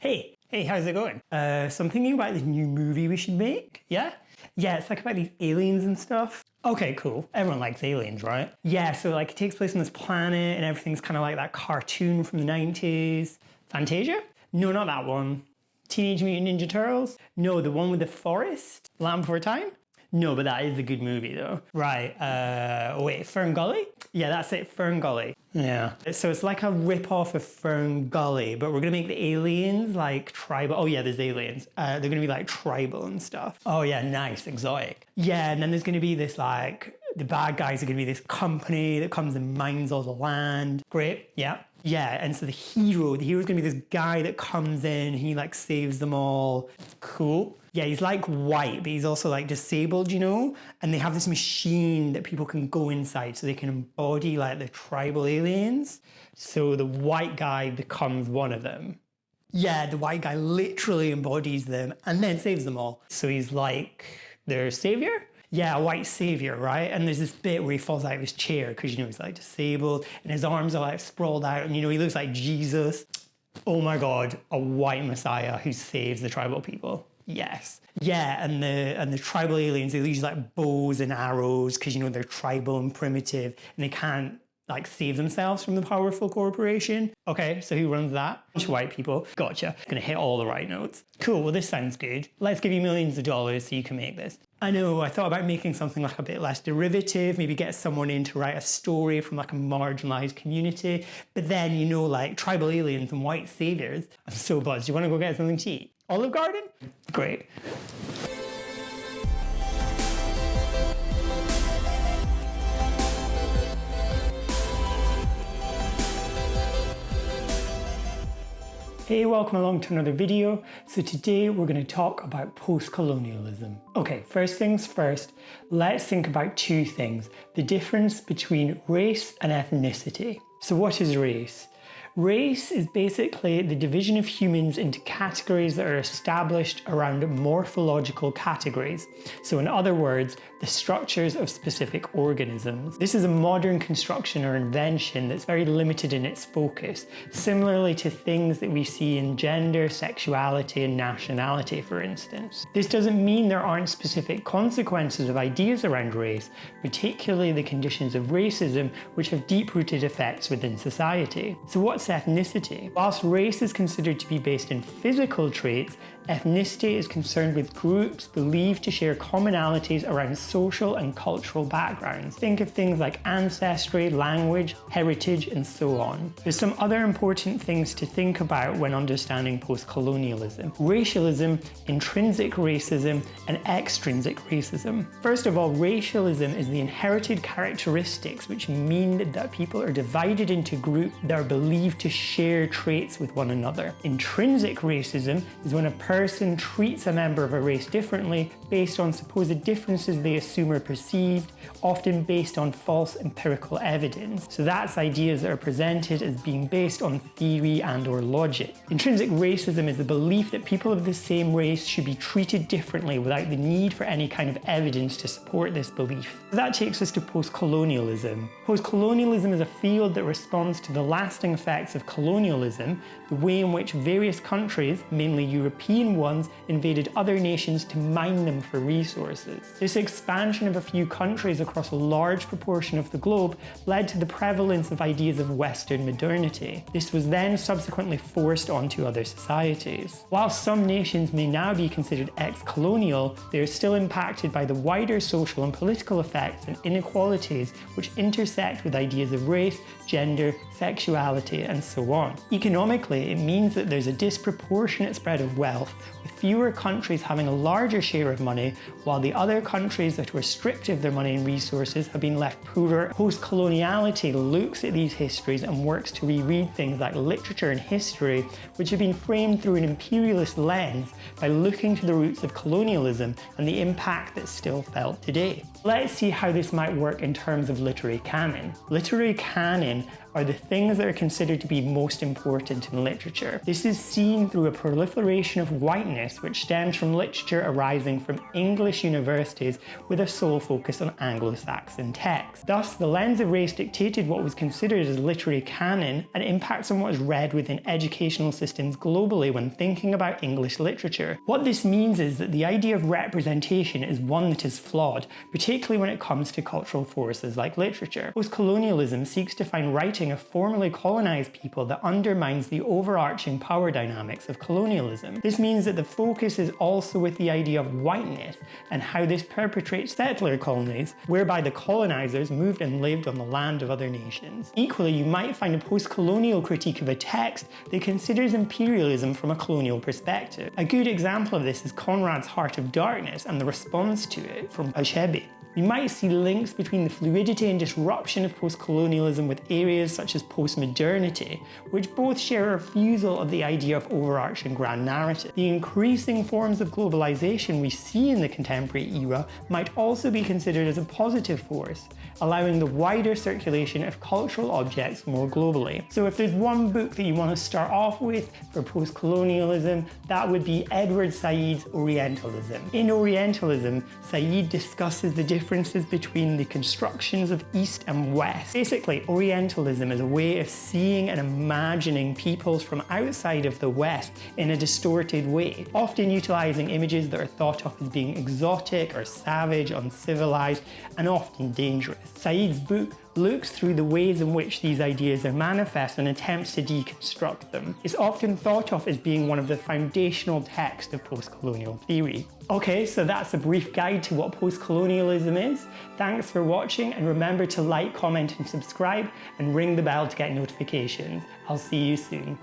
Hey, how's it going? So I'm thinking about this new movie we should make, yeah? Yeah, it's like about these aliens and stuff. Okay, cool. Everyone likes aliens, right? Yeah, so like it takes place on this planet and everything's kind of like that cartoon from the 90s. Fantasia? No, not that one. Teenage Mutant Ninja Turtles? No, the one with the forest? Land Before Time? No, but that is a good movie though. Right, wait, Fern Gully? Yeah, that's it, Fern Gully. Yeah. So it's like a rip-off of Fern Gully, but we're gonna make the aliens like tribal. Oh yeah, there's aliens. They're gonna be like tribal and stuff. Oh yeah, nice, exotic. Yeah, and then there's gonna be this like, the bad guys are gonna be this company that comes and mines all the land. Great, yeah. Yeah, and so the hero's gonna be this guy that comes in, he like saves them all. Cool. Yeah, he's like white, but he's also like disabled, you know? And they have this machine that people can go inside so they can embody like the tribal aliens. So the white guy becomes one of them. Yeah, the white guy literally embodies them and then saves them all. So he's like their savior? Yeah, a white savior, right? And there's this bit where he falls out of his chair because, you know, he's like disabled and his arms are like sprawled out and, you know, he looks like Jesus. Oh my God, a white messiah who saves the tribal people. Yes. Yeah, and the tribal aliens, they use like bows and arrows because, you know, they're tribal and primitive and they can't like save themselves from the powerful corporation. Okay, so who runs that? Bunch of white people. Gotcha. Gonna hit all the right notes. Cool, well this sounds good. Let's give you millions of dollars so you can make this. I know, I thought about making something like a bit less derivative, maybe get someone in to write a story from like a marginalized community, but then, you know, like tribal aliens and white saviors. I'm so buzzed. Do you want to go get something to eat? Olive Garden? Great. Hey, welcome along to another video. So today we're going to talk about post-colonialism. Okay, first things first, let's think about two things. The difference between race and ethnicity. So what is race? Race is basically the division of humans into categories that are established around morphological categories. So in other words, the structures of specific organisms. This is a modern construction or invention that's very limited in its focus, similarly to things that we see in gender, sexuality, and nationality, for instance. This doesn't mean there aren't specific consequences of ideas around race, particularly the conditions of racism, which have deep-rooted effects within society. So what's ethnicity? Whilst race is considered to be based in physical traits, ethnicity is concerned with groups believed to share commonalities around social and cultural backgrounds. Think of things like ancestry, language, heritage, and so on. There's some other important things to think about when understanding post-colonialism. Racialism, intrinsic racism, and extrinsic racism. First of all, racialism is the inherited characteristics which mean that people are divided into groups that are believed to share traits with one another. Intrinsic racism is when a person treats a member of a race differently based on supposed differences they assume are perceived, often based on false empirical evidence. So that's ideas that are presented as being based on theory and/or logic. Intrinsic racism is the belief that people of the same race should be treated differently without the need for any kind of evidence to support this belief. That takes us to post-colonialism. Post-colonialism is a field that responds to the lasting effects of colonialism, the way in which various countries, mainly European ones, invaded other nations to mine them for resources. This expansion of a few countries across a large proportion of the globe led to the prevalence of ideas of Western modernity. This was then subsequently forced onto other societies. While some nations may now be considered ex-colonial, they are still impacted by the wider social and political effects and inequalities which intersect with ideas of race, gender, sexuality, and so on. Economically, it means that there's a disproportionate spread of wealth, with fewer countries having a larger share of money, while the other countries that were stripped of their money and resources have been left poorer. Post-coloniality looks at these histories and works to reread things like literature and history, which have been framed through an imperialist lens by looking to the roots of colonialism and the impact that's still felt today. Let's see how this might work in terms of literary canon. Literary canon are the things that are considered to be most important in literature. This is seen through a proliferation of whiteness which stems from literature arising from English universities with a sole focus on Anglo-Saxon texts. Thus, the lens of race dictated what was considered as literary canon and impacts on what is read within educational systems globally when thinking about English literature. What this means is that the idea of representation is one that is flawed, particularly when it comes to cultural forces like literature. Postcolonialism seeks to find writing of formerly colonized people that undermines the overarching power dynamics of colonialism. This means that the focus is also with the idea of whiteness and how this perpetrates settler colonies, whereby the colonizers moved and lived on the land of other nations. Equally, you might find a post-colonial critique of a text that considers imperialism from a colonial perspective. A good example of this is Conrad's Heart of Darkness and the response to it from Achebe. You might see links between the fluidity and disruption of post-colonialism with areas such as post-modernity, which both share a refusal of the idea of overarching grand narrative. The increasing forms of globalization we see in the contemporary era might also be considered as a positive force, allowing the wider circulation of cultural objects more globally. So if there's one book that you want to start off with for post-colonialism, that would be Edward Said's Orientalism. In Orientalism, Said discusses the differences between the constructions of East and West. Basically, Orientalism is a way of seeing and imagining peoples from outside of the West in a distorted way, often utilizing images that are thought of as being exotic or savage, uncivilized, and often dangerous. Said's book looks through the ways in which these ideas are manifest and attempts to deconstruct them. It's often thought of as being one of the foundational texts of post-colonial theory. Okay, so that's a brief guide to what post-colonialism is. Thanks for watching, and remember to like, comment and subscribe and ring the bell to get notifications. I'll see you soon.